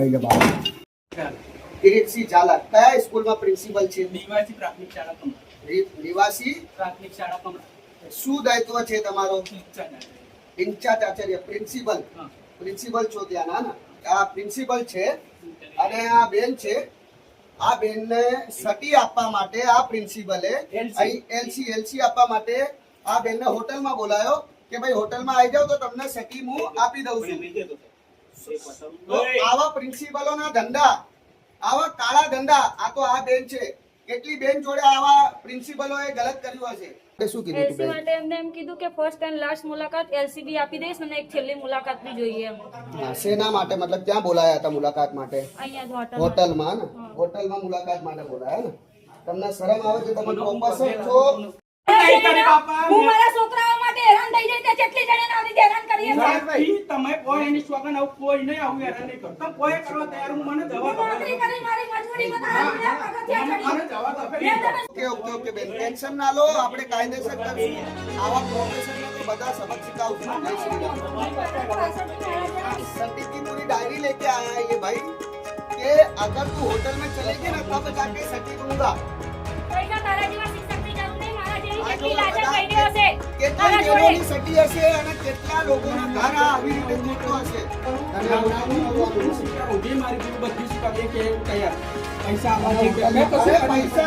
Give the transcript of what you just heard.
એટલે બાબા કિરીટસિંહ ઝાલા કયા સ્કૂલમાં પ્રિન્સિપલ છે? નિવાસી પ્રાથમિક શાળા કમળા. નિવાસી પ્રાથમિક શાળા કમળા. શું દાયિત્વ છે તમારો? ઇન્ચાર્જ. In charge Acharya principal. હા. પ્રિન્સિપલ છો ત્યાં ના? આ પ્રિન્સિપલ છે અને આ બેન છે. આ બેનને સટી આપવા માટે આ પ્રિન્સિપલે એલસી આપવા માટે આ બેનને હોટલમાં બોલાયો કે ભાઈ હોટલમાં આવી જાવ તો તમને સટી હું આપી દઉં છું. તો આવા પ્રિન્સિપલોના ધંધા, આવા કાળા ધંધા, આ તો આ બેન છે. કેટલી બેન જોડે આવા પ્રિન્સિપલોએ ગલત કર્યું હશે. શું કીધું એલસી માટે એમને એમ કીધું કે ફર્સ્ટ એન્ડ લાસ્ટ મુલાકાત એલસી બી આપી દઈશ અને એક છેલ્લી મુલાકાત બી જોઈએ એમ. હા, શેના માટે? મતલબ ક્યાં બોલાયા હતા મુલાકાત માટે? અહીંયા જ હોટલમાં ને? હોટલમાં મુલાકાત માટે બોલાયા ને? તમને શરમ આવે છે? તમે પ્રોફેસર છો? હું મારા છોકરાઓ માટે હેરાન થઈ જઈ તે કેટલી જણે આવી હેરાન કરીએ છે. તમે કોઈ એની સ્વાગન આવું કોઈ નહીં આવું હેરાન નહીં કરો. તમે કોઈ કરવા તૈયાર હું મને જવાબ આપો. નોકરી કરી મારી મજૂરી બતાવી પગથિયા મને જવાબ આપે. ઓકે બેન, ટેન્શન ના લો, આપણે કાયદેસર કરશું. આવા પ્રોફેસરને તો બધા સબક સિખાવશું. सर्टिफिकेट पूरी डायरी लेके आया है ये भाई कि अगर तू होटल में चलेगी ना तब जाके सर्टिफिकेट दूंगा. પૈસા તારા જેવા શિક્ષકની જરૂર નહીં, મારા જેવી કેટલી લાચાર બહેનો હશે કેટલા તારા જોડે. બહેનોની સટી હશે અને કેટલા લોકોના ઘર આવી રીતે તૂટતો હશે. અને ઊંધી મારી જેવું બધું શું કરીએ કે તૈયાર પૈસા આવવા પૈસા